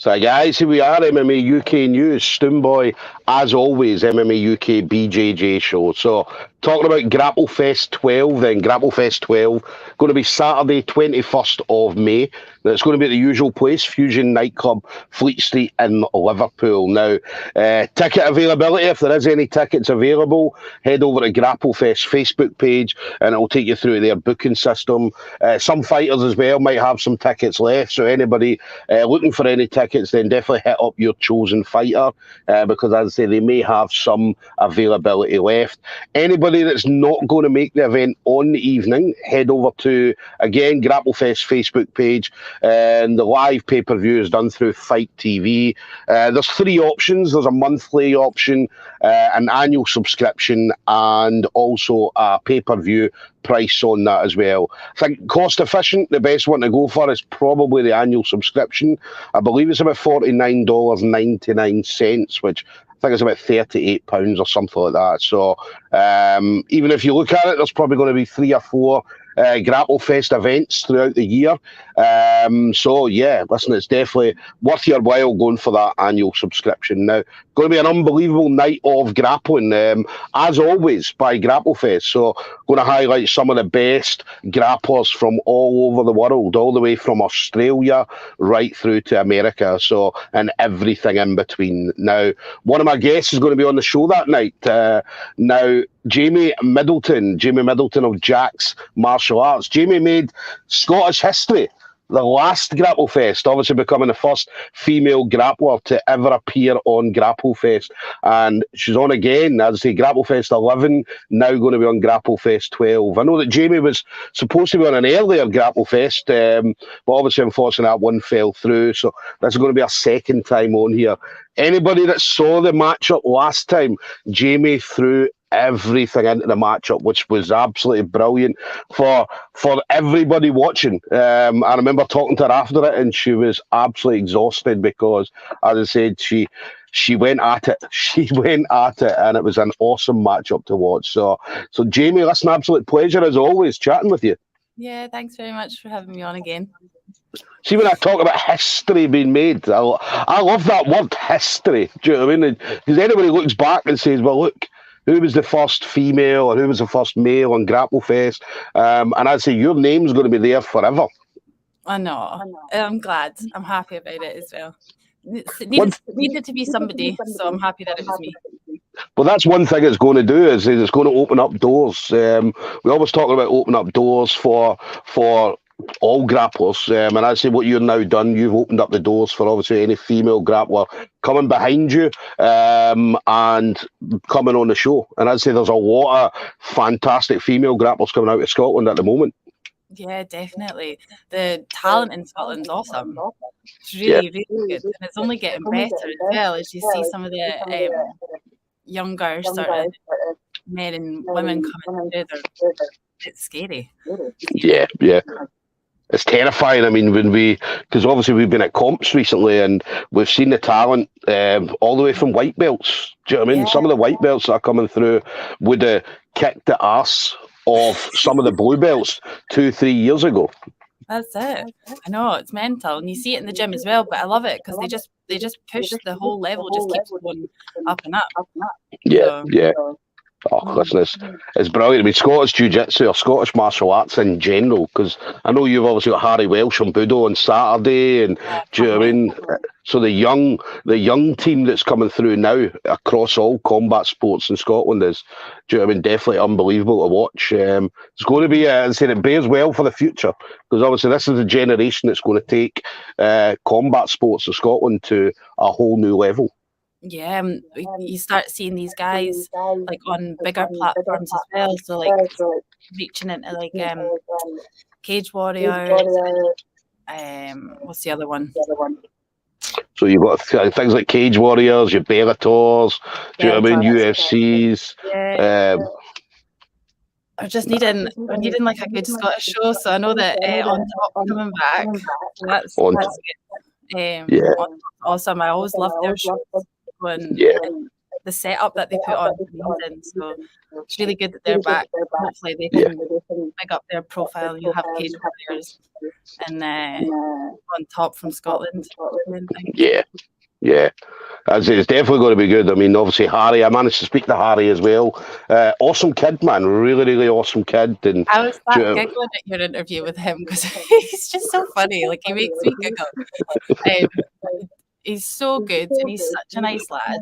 So guys, here we are, MMA UK News, Stoomboy, as always, MMA UK BJJ show. So talking about Grapplefest 12 then, Grapplefest 12, going to be Saturday 21st of May. Now it's going to be at the usual place, Fusion Nightclub, Fleet Street in Liverpool. Now, ticket availability, if there is any tickets available, head over to Grapplefest Facebook page and it will take you through their booking system. Some fighters as well might have some tickets left, so anybody looking for any tickets, then definitely hit up your chosen fighter because, as I say, they may have some availability left. Anybody that's not going to make the event on the evening, head over to, again, Grapplefest Facebook page, and the live pay-per-view is done through Fight TV. There's three options. There's a monthly option, an annual subscription, and also a pay-per-view price on that as well. I think cost efficient, the best one to go for is probably the annual subscription. I believe it's about $49.99, which I think it's about £38 or something like that. So even if you look at it, there's probably going to be 3 or 4 Grapplefest events throughout the year. So yeah, listen, it's definitely worth your while going for that annual subscription. Now, going to be an unbelievable night of grappling, as always, by Grapplefest. So going to highlight some of the best grapplers from all over the world, all the way from Australia right through to America, so, and everything in between. Now, one of my guests is going to be on the show that night. Now, Jaimie Middleton of JAX Martial Arts. Jaimie made Scottish history the last Grapplefest, obviously becoming the first female grappler to ever appear on Grapplefest. And she's on again, as I say, Grapplefest 11, now going to be on Grapplefest 12. I know that Jaimie was supposed to be on an earlier Grapplefest, but obviously, unfortunately, that one fell through. So this is going to be our second time on here. Anybody that saw the matchup last time, Jaimie threw everything into the matchup, which was absolutely brilliant for everybody watching. I remember talking to her after it, and she was absolutely exhausted because, as I said, she went at it. She went at it, and it was an awesome matchup to watch. So Jaimie, listen, absolute pleasure as always chatting with you. Yeah, thanks very much for having me on again. See, when I talk about history being made, I love that word, history. Do you know what I mean? Because anybody looks back and says, well, look, who was the first female or who was the first male on Grapplefest? And I'd say your name's going to be there forever. I know. I'm glad. I'm happy about it as well. It needed to be somebody, so I'm happy that it was me. Well, that's one thing it's going to do, is it's going to open up doors. We always talk about opening up doors for all grapplers, and I'd say what you've now done, you've opened up the doors for obviously any female grappler coming behind you and coming on the show. And I'd say there's a lot of fantastic female grapplers coming out of Scotland at the moment. Yeah, definitely. The talent in Scotland's awesome. It's really, really good, and it's only getting better as well as you see some of the younger sort of men and women coming through. It's scary. Yeah. It's terrifying. I mean, because obviously we've been at comps recently and we've seen the talent all the way from white belts. Do you know what I mean? Yeah. Some of the white belts that are coming through would have kicked the ass of some of the blue belts 2-3 years ago. That's it. I know, it's mental, and you see it in the gym as well. But I love it because they just push the whole level, just keeps going up and up. Yeah. Oh, listen, it's brilliant. I mean, Scottish Jiu-Jitsu or Scottish martial arts in general, because I know you've obviously got Harry Welsh on Budo on Saturday, and do you know what I mean? So the young team that's coming through now across all combat sports in Scotland is, do you know what I mean, definitely unbelievable to watch. It's going to be, as I said, it bears well for the future, because obviously this is the generation that's going to take combat sports in Scotland to a whole new level. Yeah, you start seeing these guys like on bigger platforms as well. So like reaching into like Cage Warriors. What's the other one? So you've got things like Cage Warriors, your Bellators, do you know what I mean? UFCs. Yeah. We're needing like a good Scottish show. So I know that On Top coming back. That's good. Awesome. I always love their shows. And the setup that they put on is amazing. So it's really good that they're back. Hopefully they can pick up their profile and you'll have Cage Warriors and on top from Scotland. Yeah. It's definitely going to be good. I mean, obviously, Harry, I managed to speak to Harry as well. Awesome kid, man. Really, really awesome kid. And I was giggling at your interview with him because he's just so funny. Like, he makes me giggle. He's so good, and he's such a nice lad.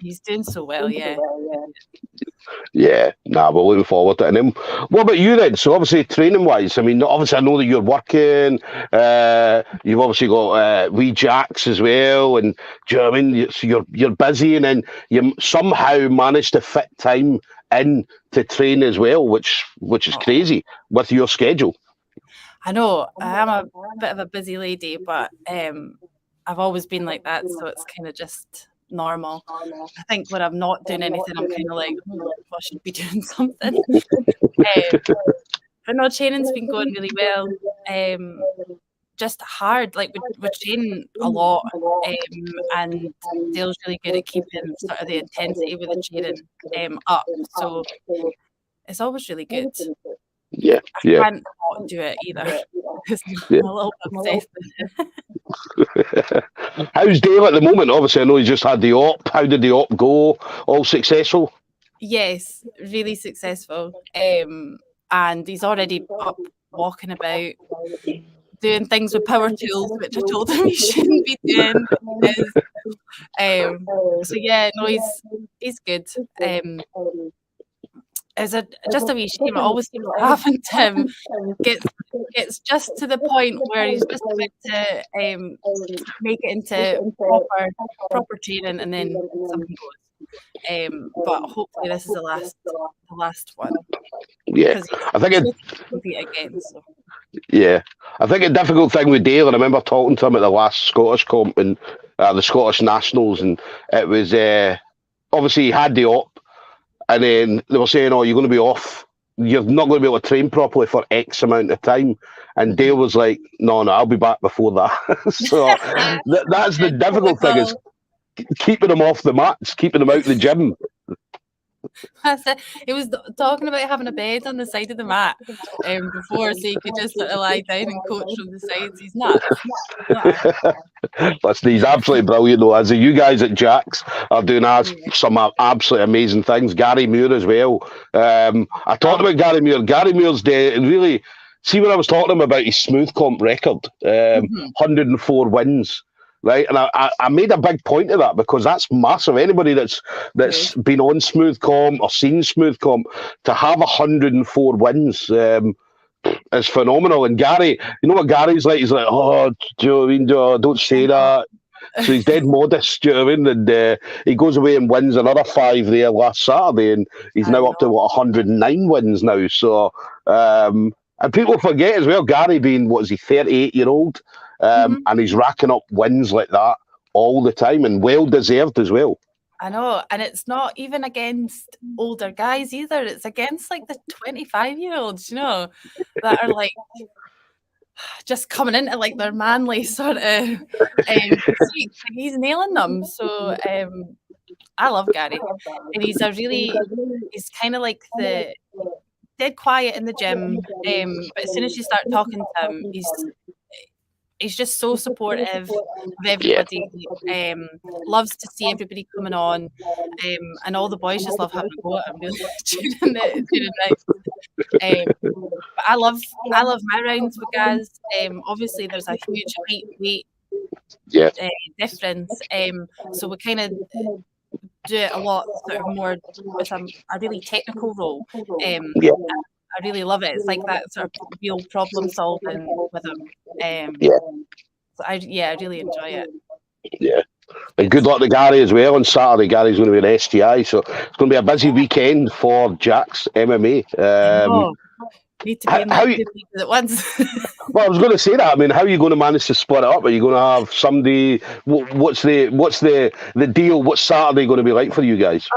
He's doing so well, yeah. Yeah, we're looking forward to it. And then, what about you then? So obviously training-wise, I mean, obviously I know that you're working. You've obviously got wee JAX as well, and do you know what I mean? So you're busy, and then you somehow manage to fit time in to train as well, which is crazy with your schedule. I know I am a bit of a busy lady, but I've always been like that, so it's kind of just normal. I think when I'm not doing anything, I'm kind of like, I should be doing something. But no, training's been going really well. Just hard, like we're training a lot, and Dale's really good at keeping sort of the intensity with the training up. So it's always really good. Yeah. I can't not do it either because I'm a little obsessed with it. How's Dale at the moment? Obviously, I know he just had the op. How did the op go? All successful? Yes, really successful. And he's already up walking about, doing things with power tools, which I told him he shouldn't be doing. So yeah, no, he's good. It's just a wee shame. It always seems to happen to him. Gets just to the point where he's just about to make it into proper training, and then something goes. But hopefully this is the last one. Yeah, I think compete again. So. Yeah, I think a difficult thing with Dale, I remember talking to him at the last Scottish comp and the Scottish Nationals, and it was obviously he had the op. And then they were saying, you're going to be off. You're not going to be able to train properly for X amount of time. And Dale was like, no, I'll be back before that. So that's the difficult thing, is keeping them off the mats, keeping them out the gym. That's it. He was talking about having a bed on the side of the mat before, so you could just sort of lie down and coach from the sides. He's not. Listen, he's absolutely brilliant, though. As you guys at JAX are doing some absolutely amazing things. Gary Muir as well. I talked about Gary Muir. Gary Muir's really... See, when I was talking about his smooth comp record, 104 wins. Right, and I made a big point of that because that's massive. Anybody that's been on smooth comp or seen smooth comp, to have 104 wins is phenomenal. And Gary, you know what Gary's like? He's like, do you know what I mean? Don't say that. So he's dead modest, do you know what I mean? And he goes away and wins another 5 there last Saturday, and he's now up to 109 wins now. So and people forget as well, Gary being 38-year-old. And he's racking up wins like that all the time, and well deserved as well. I know, and it's not even against older guys either. It's against like the 25-year-olds, that are like just coming into like their manly sort of he's nailing them. So I love Gary, and he's kind of like the dead quiet in the gym, but as soon as you start talking to him, he's just so supportive of everybody. Loves to see everybody coming on, and all the boys just love having a go at him during the night. But I love my rounds with Gaz. Obviously, there's a huge height weight difference, so we kind of do it a lot sort of more with a really technical role. I really love it. It's like that sort of real problem solving with him. So I really enjoy it. Yeah. And good luck to Gary as well on Saturday. Gary's going to be an STI, so it's going to be a busy weekend for JAX MMA. Need to be in that at once. Well, I was going to say that. I mean, how are you going to manage to split it up? Are you going to have somebody? What's the deal? What's Saturday going to be like for you guys?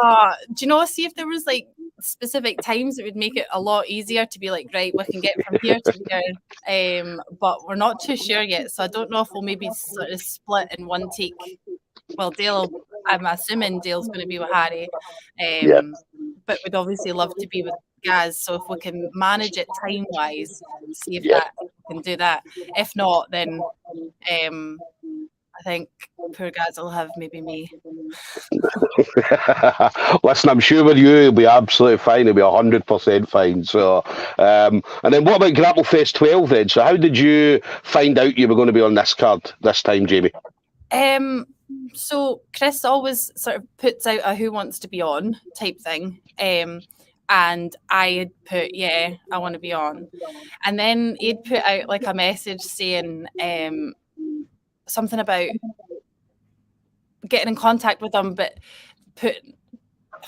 Do you know? See if there was like specific times that would make it a lot easier to be like, right, we can get from here to here. But we're not too sure yet, so I don't know if we'll maybe sort of split in one take. Well, Dale will I'm assuming Dale's going to be with Harry. Yeah. But we'd obviously love to be with Gaz. So if we can manage it time-wise, see if Yeah. we can do that. If not, then I think poor Gaz will have maybe me. Listen, I'm sure with you, he'll be absolutely fine. He'll be 100% fine. So, and then what about Grapplefest 12 then? So how did you find out you were going to be on this card this time, Jaimie? So Chris always sort of puts out a who wants to be on type thing. And I had put, yeah, I want to be on. And then he'd put out like a message saying something about getting in contact with them, but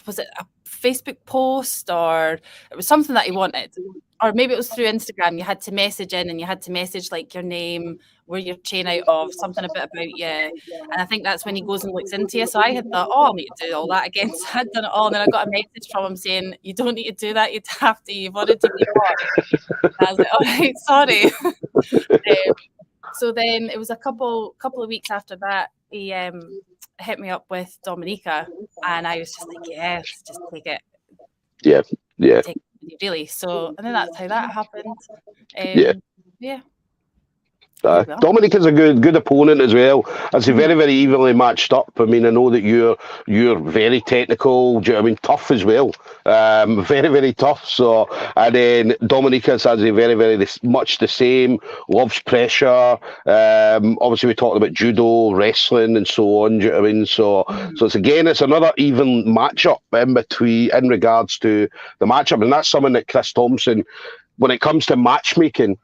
was it a Facebook post, or it was something that he wanted, or maybe it was through Instagram. You had to message in and you had to message like your name, where you're chain out of, something a bit about you. And I think that's when he goes and looks into you. So I had thought, oh, I'll need to do all that again. So I'd done it all. And then I got a message from him saying, you don't need to do that. You'd have to. You've already been on. And I was like, all right, sorry. So then it was a couple of weeks after that, he hit me up with Dominika, and I was just like, yes, just take it. Yeah. Take it, really. So, and then that's how that happened. Yeah. Dominika's a good opponent as well. It's very, very evenly matched up. I mean, I know that you're very technical. Do you know what I mean? Tough as well. Very, very tough. So, and then Dominika's has a very, very much the same. Loves pressure. Obviously, we talked about judo, wrestling, and so on. Do you know what I mean? So it's another even matchup in regards to the matchup, and that's something that Chris Thompson, when it comes to matchmaking.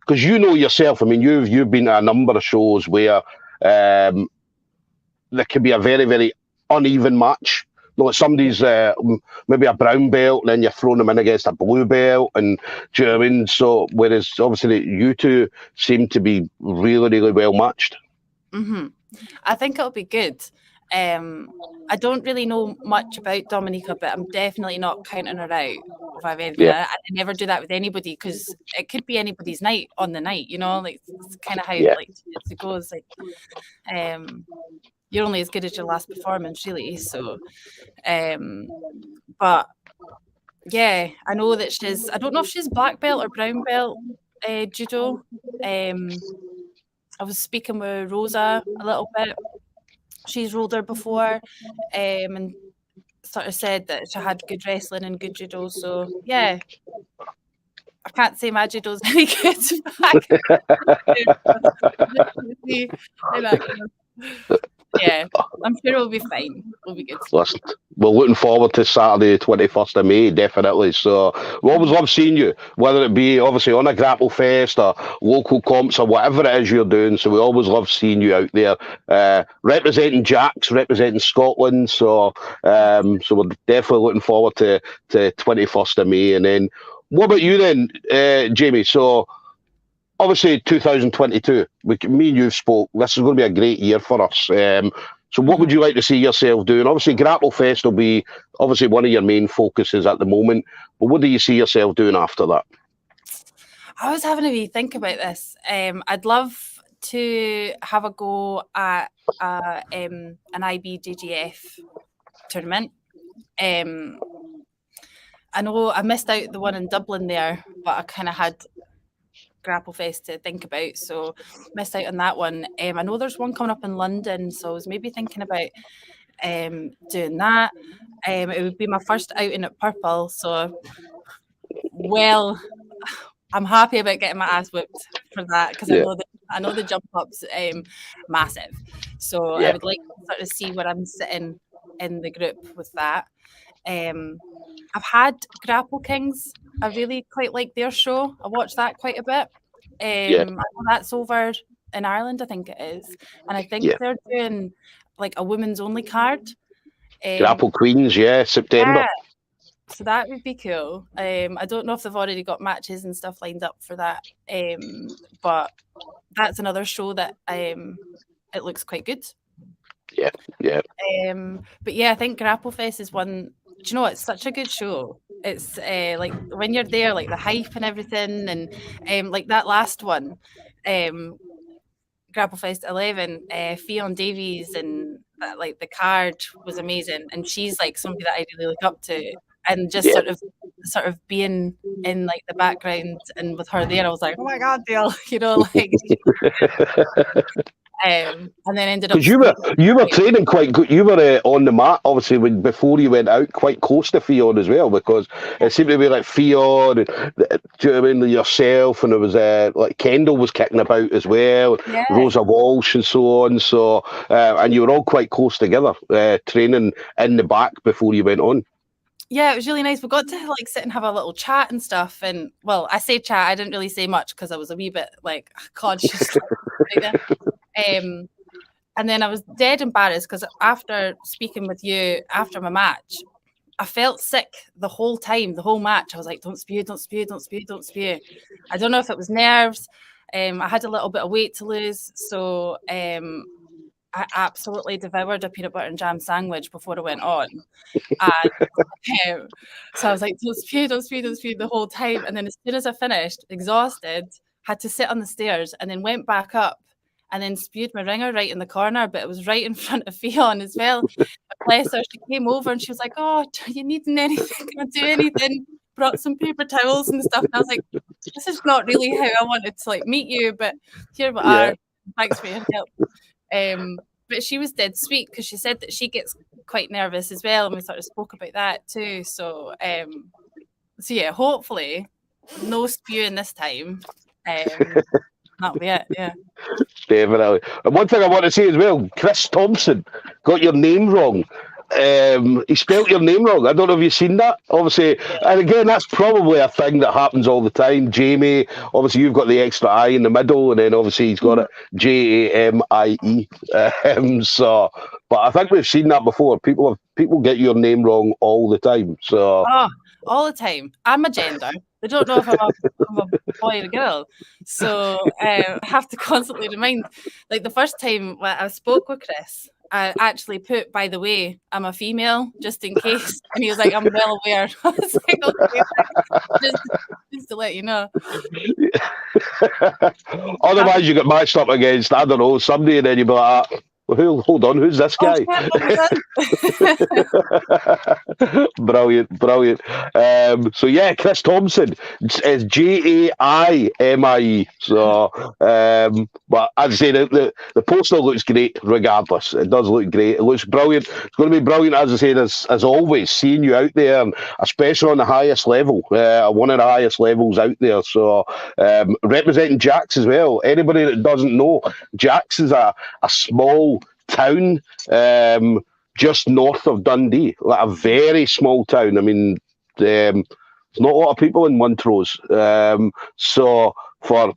Because you know yourself, I mean, you've been at a number of shows where there can be a very, very uneven match. Like somebody's maybe a brown belt, and then you're throwing them in against a blue belt, and do you know what I mean? So whereas obviously you two seem to be really, really well matched. Mm-hmm. I think it'll be good. I don't really know much about Dominika, but I'm definitely not counting her out if I've anything. Yeah. I never do that with anybody, because it could be anybody's night on the night, you know, like it's kind of how like it goes. Like, you're only as good as your last performance, really. So, but yeah, I know that I don't know if she's black belt or brown belt judo. I was speaking with Rosa a little bit. She's rolled her before, and sort of said that she had good wrestling and good judo. So yeah, I can't say my judo's any good. Yeah, I'm sure it'll be fine. We'll be good. Listen, we're looking forward to Saturday, 21st of May, definitely. So we always love seeing you, whether it be obviously on a Grapplefest or local comps or whatever it is you're doing. So we always love seeing you out there, representing JAX, representing Scotland. So so we're definitely looking forward to 21st of May. And then what about you then, Jaimie? So obviously 2022, me and you spoke, this is going to be a great year for us. So what would you like to see yourself doing? Obviously Grapplefest will be obviously one of your main focuses at the moment, but what do you see yourself doing after that? I was having a wee think about this. I'd love to have a go at an IBJJF tournament. I know I missed out the one in Dublin there, but I kind of had Grapplefest to think about, so missed out on that one. I know there's one coming up in London, so I was maybe thinking about doing that. It would be my first outing at Purple, so I'm happy about getting my ass whipped for that, because I know the jump up's massive, so I would like to sort of see where I'm sitting in the group with that. I've had Grapple Kings. I really quite like their show. I watched that quite a bit. I know that's over in Ireland, I think it is. And I think they're doing like a women's only card. Grapple Queens, September. Yeah. So that would be cool. I don't know if they've already got matches and stuff lined up for that. But that's another show that it looks quite good. Yeah. But yeah, I think Grapplefest is one. Do you know, it's such a good show. It's like when you're there, like the hype and everything, and like that last one, Grapplefest 11, Fionn Davies and like the card was amazing, and she's like somebody that I really look up to, and just sort of being in like the background and with her there, I was like, oh my god, Dale, you know, like. And then ended up because you were training quite good. You were on the mat, obviously, before you went out, quite close to Fionn as well, because it seemed to be like Fionn, do you know what I mean, yourself, and there was like Kendall was kicking about as well, Rosa Walsh and so on. So, and you were all quite close together, training in the back before you went on. Yeah, it was really nice. We got to like sit and have a little chat and stuff. And well, I say chat, I didn't really say much because I was a wee bit like conscious. And then I was dead embarrassed because after speaking with you after my match, I felt sick the whole time, the whole match. I was like, don't spew, don't spew, don't spew, don't spew. I don't know if it was nerves. I had a little bit of weight to lose. So I absolutely devoured a peanut butter and jam sandwich before I went on. And so I was like, don't spew, don't spew, don't spew the whole time. And then as soon as I finished, exhausted, had to sit on the stairs and then went back up and then spewed my ringer right in the corner, but it was right in front of Fionn as well. Bless her, she came over and she was like, oh, do you need anything? Can I do anything? Brought some paper towels and stuff. And I was like, this is not really how I wanted to like meet you, but here we are. Thanks for your help. But she was dead sweet because she said that she gets quite nervous as well, and we sort of spoke about that too. So yeah, hopefully no spewing this time. That'll be it, yeah. Definitely. And one thing I want to say as well, Chris Thompson got your name wrong. He spelt your name wrong. I don't know if you've seen that. Obviously, and again, that's probably a thing that happens all the time. Jamie, obviously, you've got the extra I in the middle, and then obviously he's got it Jaimie. So, but I think we've seen that before. People get your name wrong all the time. So, all the time. I'm a gender. They don't know if I'm a boy or a girl. So I have to constantly remind. Like the first time when I spoke with Chris, I actually put, by the way, I'm a female, just in case. And he was like, I'm well aware. I was like, okay, just to let you know. Otherwise, you get matched up against, I don't know, somebody, and then you'd be like, hold on, who's this guy? Brilliant. So yeah, Chris Thompson is Jaimie. So, but I'd say the poster looks great regardless. It does look great. It looks brilliant. It's going to be brilliant, as I said, as always, seeing you out there, and especially on the highest level, one of the highest levels out there. So, representing JAX as well. Anybody that doesn't know, JAX is a small town just north of Dundee, like a very small town. I mean, there's not a lot of people in Montrose. So for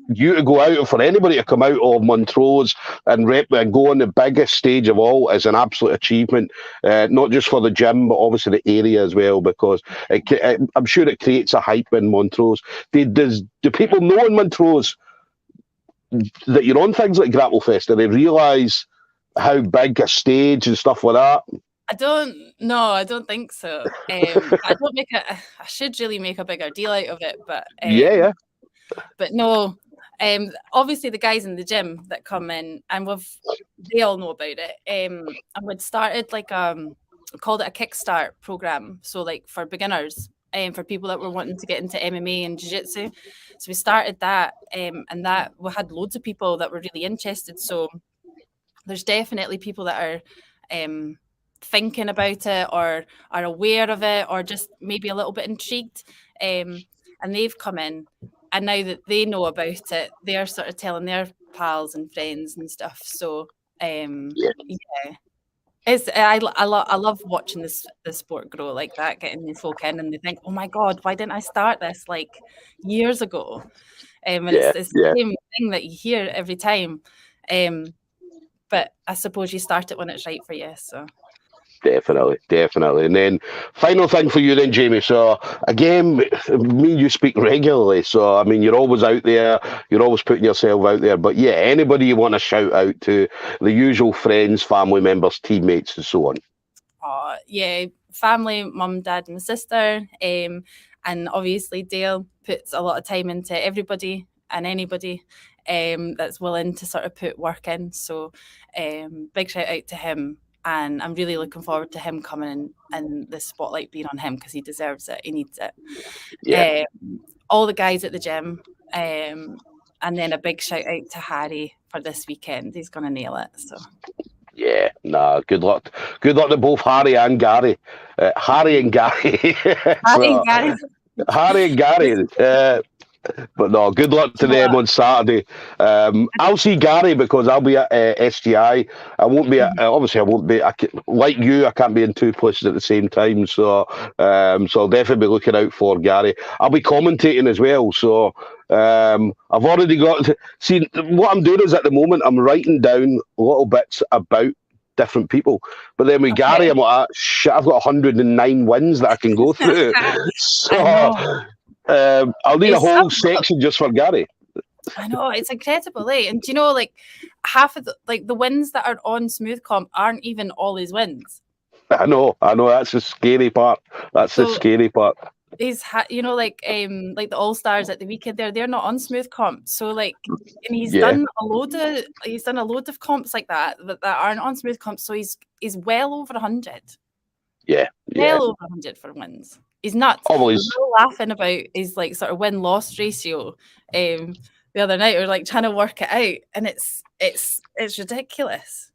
you to go out, and for anybody to come out of Montrose and go on the biggest stage of all is an absolute achievement, not just for the gym, but obviously the area as well, because I'm sure it creates a hype in Montrose. Do people know in Montrose that you're on things like Grapplefest? Do they realise how big a stage and stuff like that? I don't think so. I should really make a bigger deal out of it, but but no. Obviously the guys in the gym that come in, and they all know about it. And we'd started like called it a kickstart program, so like for beginners, for people that were wanting to get into MMA and jiu-jitsu. So we started that, and that we had loads of people that were really interested. So there's definitely people that are thinking about it, or are aware of it, or just maybe a little bit intrigued. And they've come in, and now that they know about it, they're sort of telling their pals and friends and stuff. So yeah. I love watching this sport grow like that, getting these folk in, and they think, oh my God, why didn't I start this like years ago? And it's the same thing that you hear every time. But I suppose you start it when it's right for you. So Definitely. And then final thing for you then, Jaimie. So again, me and you speak regularly. So I mean, you're always out there. You're always putting yourself out there. But yeah, anybody you want to shout out to, the usual friends, family members, teammates, and so on. Yeah, family, mum, dad, and my sister. And obviously Dale puts a lot of time into everybody and anybody. that's willing to sort of put work in. So big shout out to him. And I'm really looking forward to him coming in and the spotlight being on him because he deserves it. He needs it. Yeah. All the guys at the gym. And then a big shout out to Harry for this weekend. He's going to nail it. So. Yeah, nah, good luck. Good luck to both Harry and Gary. Harry and Gary. Harry and Gary. But no, good luck to them on Saturday. I'll see Gary because I'll be at SGI. I won't be at, obviously I won't be, like you, I can't be in two places at the same time. So I'll definitely be looking out for Gary. I'll be commentating as well. So I've already got, see, what I'm doing is at the moment, I'm writing down little bits about different people. But then with Gary, I'm like, shit, I've got 109 wins that I can go through. So I'll need a whole section just for Gary. I know, it's incredible, eh? And do you know, like, half of the wins that are on Smooth Comp aren't even all his wins. I know. That's the scary part. That's the scary part. He's, like the All Stars at the weekend they're not on Smooth Comp. So like, and he's done a load of comps like that aren't on Smooth Comp. So he's well over 100. Yeah. Well over 100 for wins. He's nuts. Always laughing about his like sort of win-loss ratio the other night. We're like trying to work it out, and it's ridiculous.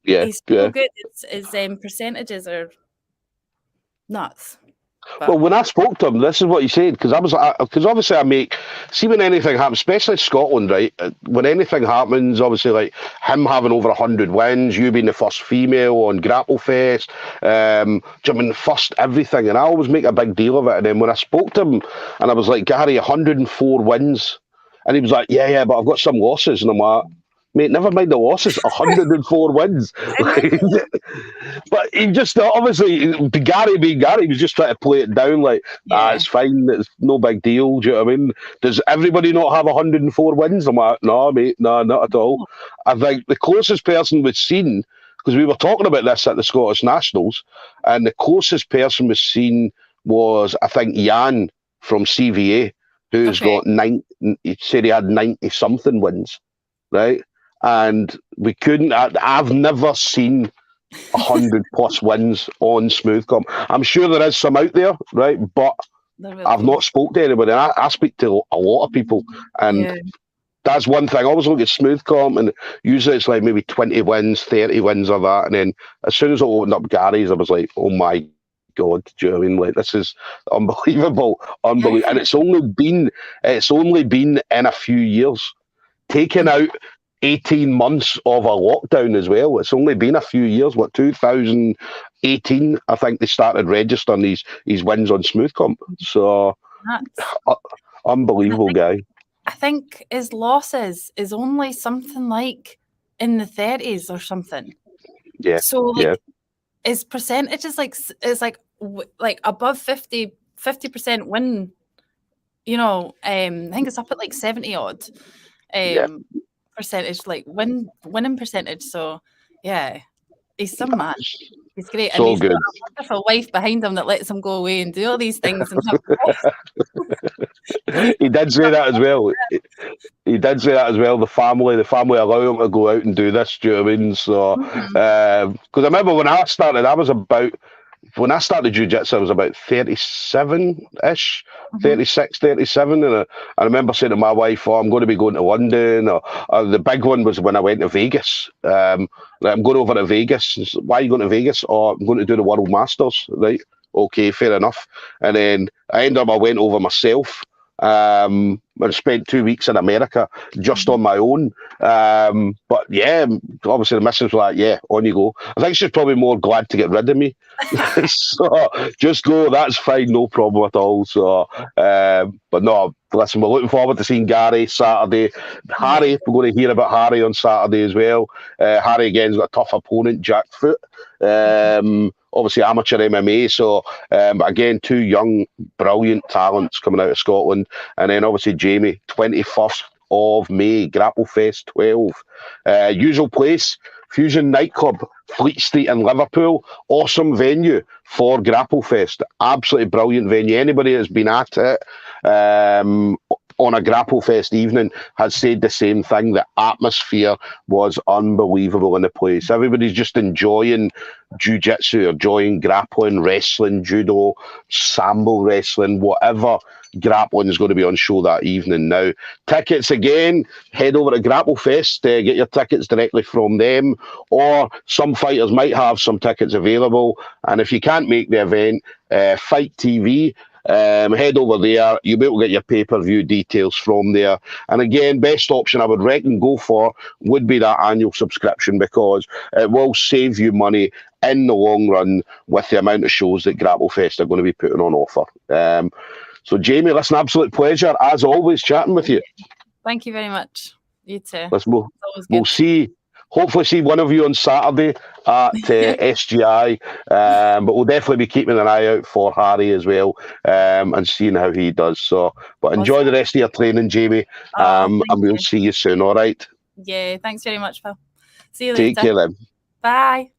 Yeah, he's so good. His percentages are nuts. But well, when I spoke to him, this is what he said, because obviously I make, see when anything happens, especially Scotland, right? When anything happens, obviously like him having over 100 wins, you being the first female on Grapplefest, first everything, and I always make a big deal of it. And then when I spoke to him, and I was like, Gary, 104 wins, and he was like, yeah, but I've got some losses, and I'm like, mate, never mind the losses, 104 wins. But he just, obviously, Gary being Gary, he was just trying to play it down like, it's fine, it's no big deal, do you know what I mean? Does everybody not have 104 wins? I'm like, no, mate, no, not at all. I think the closest person we've seen, because we were talking about this at the Scottish Nationals, and the closest person we've seen was, I think, Jan from CVA, who's got he said he had 90-something wins, right? And we couldn't, I've never seen 100 plus wins on Smooth Comp. I'm sure there is some out there, right? But I've not spoke to anybody. I speak to a lot of people, and that's one thing. I always look at Smooth Comp, and usually it's like maybe 20 wins, 30 wins or that. And then as soon as I opened up Gary's, I was like, oh my God, do you know what I mean? Like, this is unbelievable. And it's only been in a few years. Taking out 18 months of a lockdown as well. It's only been a few years. 2018, I think they started registering these wins on Smooth Comp. So, unbelievable guy. I think his losses is only something like in the 30s or something. Yeah. So, his percentage is like above 50% win. You know, I think it's up at like 70 odd. Percentage, like winning percentage. So he's some man. He's great, and he's got a wonderful wife behind him that lets him go away and do all these things. And he did say that as well. He did say that as well. The family allow him to go out and do this. Do you know what I mean? So, because I remember when I started, when I started jiu-jitsu, I was about 37-ish, 36, 37. And I remember saying to my wife, I'm going to be going to London. Or the big one was when I went to Vegas. I'm going over to Vegas. Why are you going to Vegas? Oh, I'm going to do the World Masters. Right. Okay, fair enough. And then I went over myself. I spent 2 weeks in America just on my own. But obviously the missus was like, on you go. I think she's probably more glad to get rid of me. So just go, that's fine, no problem at all. So, but no, listen, we're looking forward to seeing Gary Saturday. Harry, we're going to hear about Harry on Saturday as well. Harry again's got a tough opponent, Jack Foot. Obviously amateur MMA, so again, two young, brilliant talents coming out of Scotland. And then obviously Jaimie, 21st of May, Grapplefest 12. Usual place, Fusion Nightclub, Fleet Street in Liverpool. Awesome venue for Grapplefest. Absolutely brilliant venue. Anybody that's been at it, on a Grapplefest evening has said the same thing. The atmosphere was unbelievable in the place. Everybody's just enjoying jiu-jitsu, enjoying grappling, wrestling, judo, sambo wrestling, whatever grappling is going to be on show that evening. Now, tickets again, head over to Grapplefest, get your tickets directly from them, or some fighters might have some tickets available. And if you can't make the event, Fight TV, head over there. You'll be able to get your pay-per-view details from there. And again, best option I would reckon go for would be that annual subscription, because it will save you money in the long run with the amount of shows that Grapplefest are going to be putting on offer. So, Jaimie, listen, absolute pleasure, as always, chatting with you. Thank you very much. You too. We'll see. Hopefully see one of you on Saturday at SGI, but we'll definitely be keeping an eye out for Harry as well, and seeing how he does. So, but enjoy the rest of your training, Jaimie, and we'll see you soon, all right? Yeah, thanks very much, Phil. See you later. Take care then. Bye.